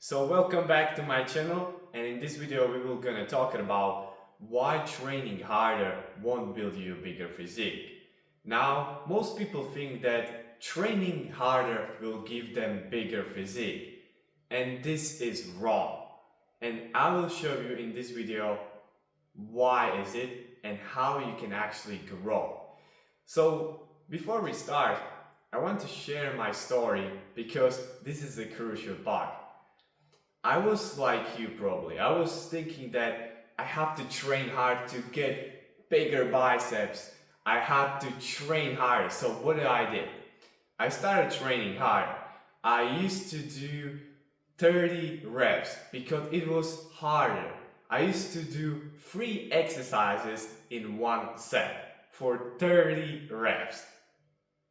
So welcome back to my channel, and in this video we will gonna talk about why training harder won't build you a bigger physique. Now, most people think that training harder will give them bigger physique, and this is wrong. And I will show you in this video why is it and how you can actually grow. So before we start, I want to share my story because this is a crucial part. I was like you probably. I was thinking that I have to train hard to get bigger biceps. I had to train hard. So what did I do? I started training hard. I used to do 30 reps because it was harder. I used to do 3 exercises in one set for 30 reps.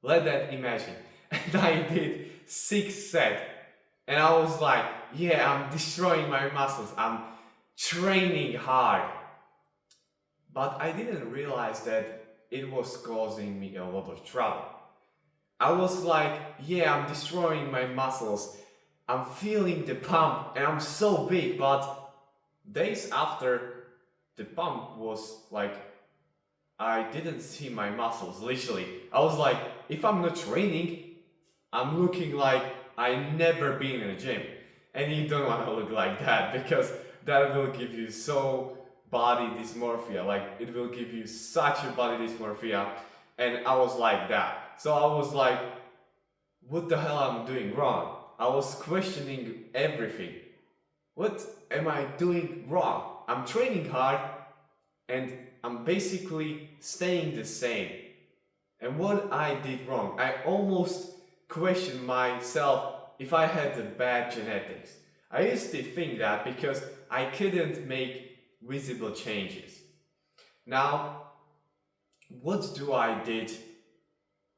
Let that imagine. And I did 6 sets. And I was like, yeah, I'm destroying my muscles. I'm training hard. But I didn't realize that it was causing me a lot of trouble. I was like, yeah, I'm destroying my muscles. I'm feeling the pump and I'm so big. But days after, the pump was like, I didn't see my muscles, literally. I was like, if I'm not training, I'm looking like I never been in a gym. And you don't want to look like that because that will give you so body dysmorphia. Like it will give you such a body dysmorphia. And I was like that. So I was like, what the hell am I doing wrong? I was questioning everything. What am I doing wrong? I'm training hard and I'm basically staying the same. And what I did wrong, I almost questioned myself if I had the bad genetics. I used to think that because I couldn't make visible changes. Now, what do I did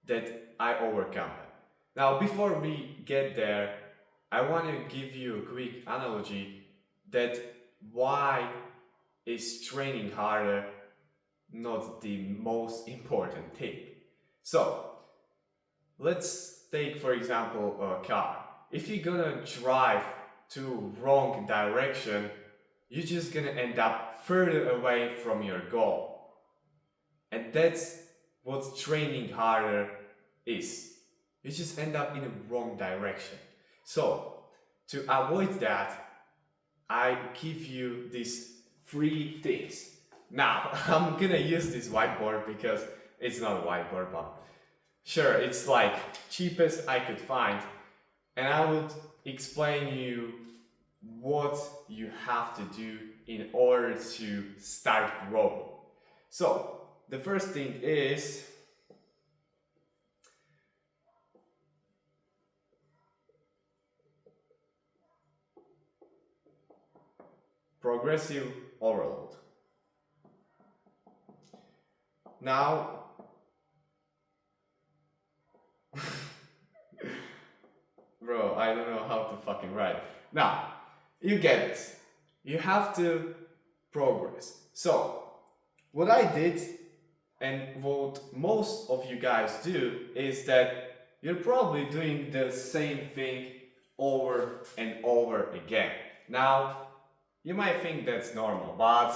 that I overcome it? Now, before we get there, I want to give you a quick analogy that why is training harder not the most important thing. So, let's take for example a car. If you're gonna drive to wrong direction, you're just gonna end up further away from your goal. And that's what training harder is. You just end up in the wrong direction. So, to avoid that, I give you these 3 things. Now, I'm gonna use this whiteboard because it's not a whiteboard, but sure, it's like cheapest I could find, and I would explain you what you have to do in order to start growing. So the first thing is progressive overload. Now, bro, I don't know how to fucking write. Now, you get this. You have to progress. So, what I did and what most of you guys do is that you're probably doing the same thing over and over again. Now, you might think that's normal, but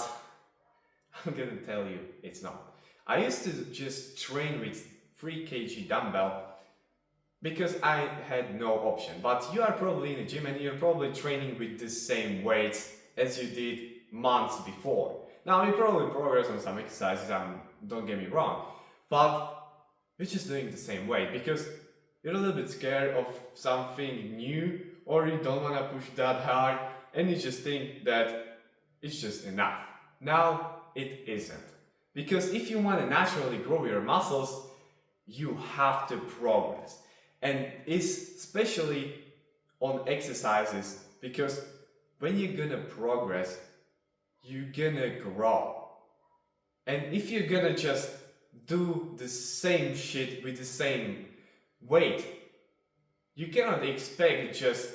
I'm gonna tell you it's not. I used to just train with 3 kg dumbbell because I had no option. But you are probably in a gym and you're probably training with the same weights as you did months before. Now you probably progress on some exercises, don't get me wrong, but you're just doing the same weight because you're a little bit scared of something new or you don't want to push that hard and you just think that it's just enough. Now it isn't. Because if you want to naturally grow your muscles, you have to progress. And it's especially on exercises because when you're gonna progress, you're gonna grow. And if you're gonna just do the same shit with the same weight, you cannot expect just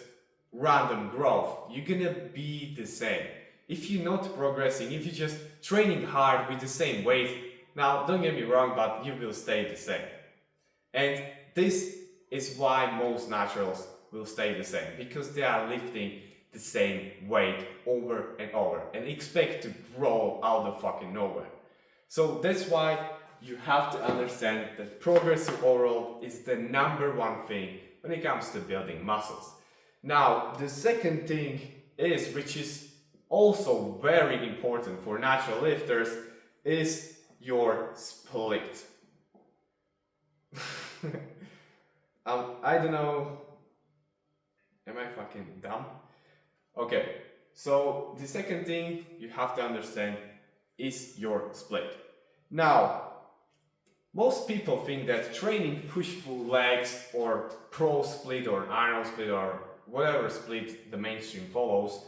random growth. You're gonna be the same. If you're not progressing, if you're just training hard with the same weight, now don't get me wrong, but you will stay the same. And this is why most naturals will stay the same, because they are lifting the same weight over and over and expect to grow out of fucking nowhere. So that's why you have to understand that progressive overload is the #1 thing when it comes to building muscles. Now, the second thing is, which is also very important for natural lifters, is your split. I don't know. Am I fucking dumb? Okay, so the second thing you have to understand is your split. Now, most people think that training push-pull legs or pro split or Arnold split or whatever split the mainstream follows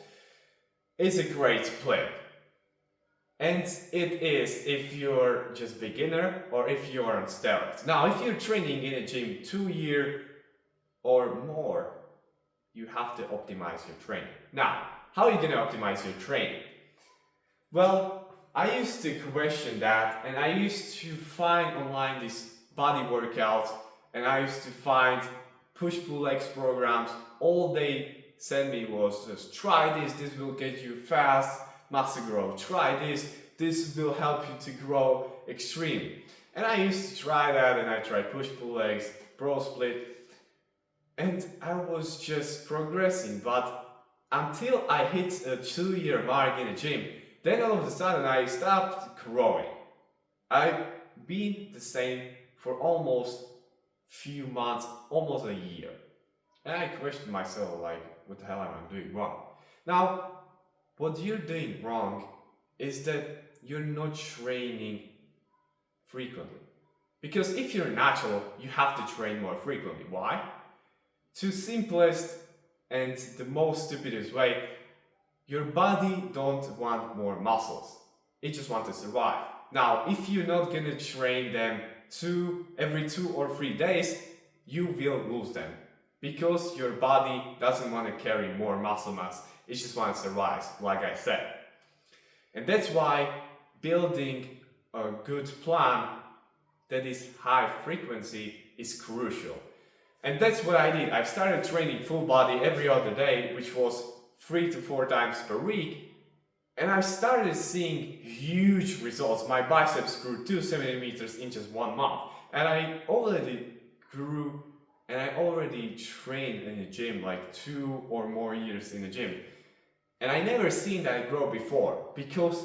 is a great split. And it is if you're just beginner or if you're on steroids. Now, if you're training in a gym 2 years or more, you have to optimize your training. Now, how are you going to optimize your training? Well, I used to question that, and I used to find online these body workouts, and I used to find push-pull legs programs. All they sent me was just try this, this will get you fast muscle growth. Try this, this will help you to grow extreme. And I used to try that, and I tried push-pull legs, pro split, and I was just progressing. But until I hit a 2-year mark in the gym, then all of a sudden I stopped growing. I've been the same for almost few months, almost a year. And I questioned myself, like, what the hell am I doing wrong? Now, what you're doing wrong is that you're not training frequently. Because if you're natural, you have to train more frequently. Why? To simplest and the most stupidest way, your body don't want more muscles. It just wants to survive. Now, if you're not gonna train them every 2 or 3 days, you will lose them. Because your body doesn't want to carry more muscle mass. It just wants to survive, like I said. And that's why building a good plan that is high frequency is crucial. And that's what I did. I started training full body every other day, which was 3 to 4 times per week. And I started seeing huge results. My biceps grew 2 centimeters in just 1 month. And I already grew, and I already trained in the gym like 2 or more years in the gym. And I never seen that grow before, because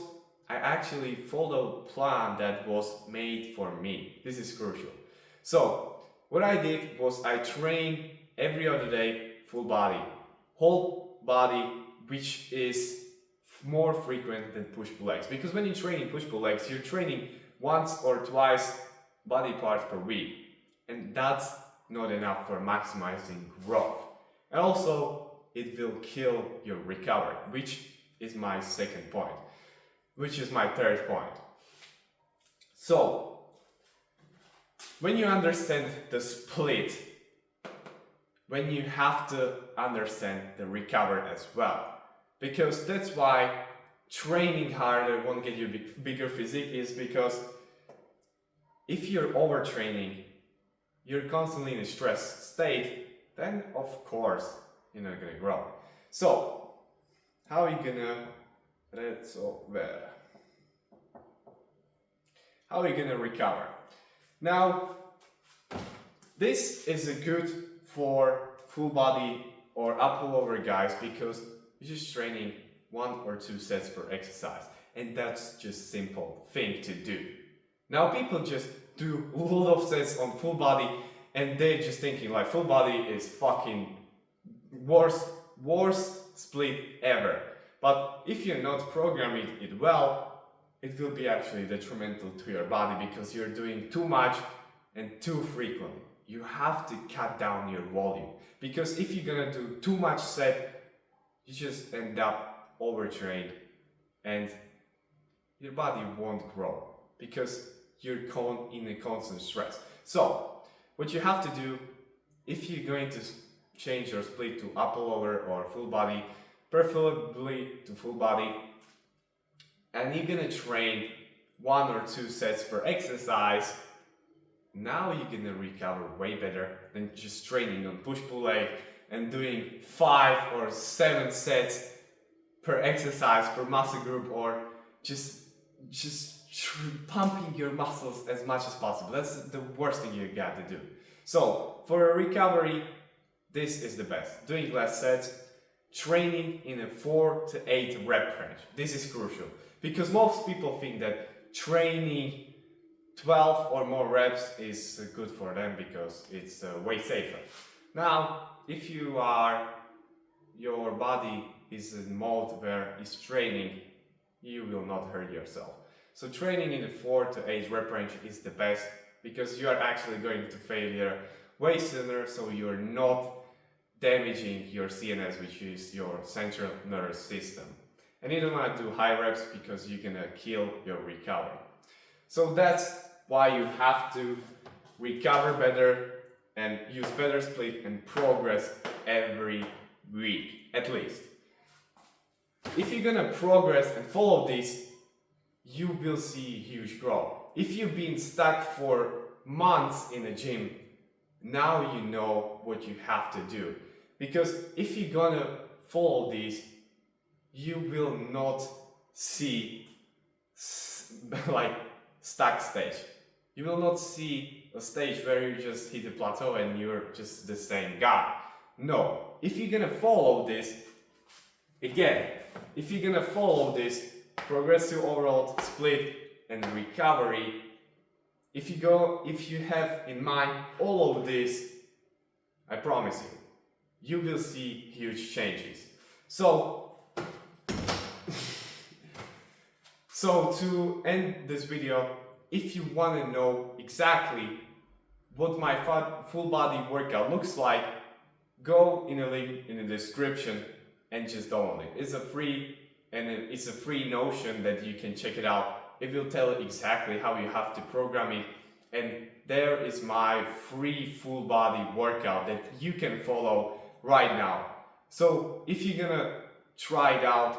I actually followed a plan that was made for me. This is crucial. So, what I did was I trained every other day, full body, whole body, which is more frequent than push-pull legs. Because when you're training push-pull legs, you're training once or twice body parts per week. And that's not enough for maximizing growth. And also, it will kill your recovery, which is my second point, which is my third point. So, when you understand the split, when you have to understand the recovery as well, because that's why training harder won't get you a bigger physique, is because if you're overtraining, you're constantly in a stress state, then of course you're not gonna grow. So, how are you gonna How are you gonna recover? Now, this is a good for full body or upper lower guys, because you're just training 1 or 2 sets per exercise, and that's just simple thing to do. Now people just do a lot of sets on full body, and they're just thinking like full body is fucking worst split ever. But if you're not programming it well, it will be actually detrimental to your body, because you're doing too much and too frequently. You have to cut down your volume, because if you're gonna do too much set, you just end up overtrained and your body won't grow, because you're in a constant stress. So, what you have to do, if you're going to change your split to upper lower or full body, preferably to full body, and you're gonna train 1 or 2 sets per exercise, now you're gonna recover way better than just training on push-pull leg and doing 5 or 7 sets per exercise, per muscle group, or just pumping your muscles as much as possible. That's the worst thing you got to do. So for a recovery, this is the best. Doing less sets, training in a 4 to 8 rep range. This is crucial because most people think that training 12 or more reps is good for them because it's way safer. Now, if your body is in mode where it's training, you will not hurt yourself. So training in the 4 to 8 rep range is the best because you are actually going to failure way sooner, so you're not damaging your CNS, which is your central nervous system. And you don't want to do high reps because you're gonna kill your recovery. So that's why you have to recover better and use better split and progress every week, at least. If you're gonna progress and follow this, you will see huge growth. If you've been stuck for months in a gym, now you know what you have to do. Because if you're gonna follow this, you will not see like stuck stage. You will not see a stage where you just hit a plateau and you're just the same guy. No, if you're gonna follow this, again, if you're gonna follow this progressive overall split and recovery, if you have in mind all of this, I promise you will see huge changes. So to end this video, if you want to know exactly what my full body workout looks like, go in a link in the description and just download it. It's a free Notion that you can check it out. It will tell you exactly how you have to program it, and there is my free full body workout that you can follow right now. So if you're gonna try it out,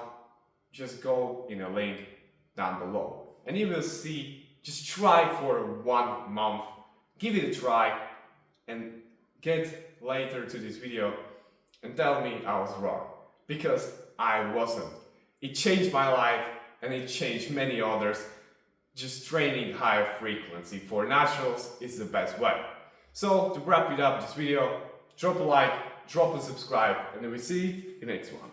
just go in a link down below and you will see. Just try for 1 month, give it a try, and get later to this video and tell me I was wrong, because I wasn't. It changed my life and it changed many others. Just training higher frequency for naturals is the best way. So to wrap it up this video, drop a like, drop a subscribe, and then we see you in the next one.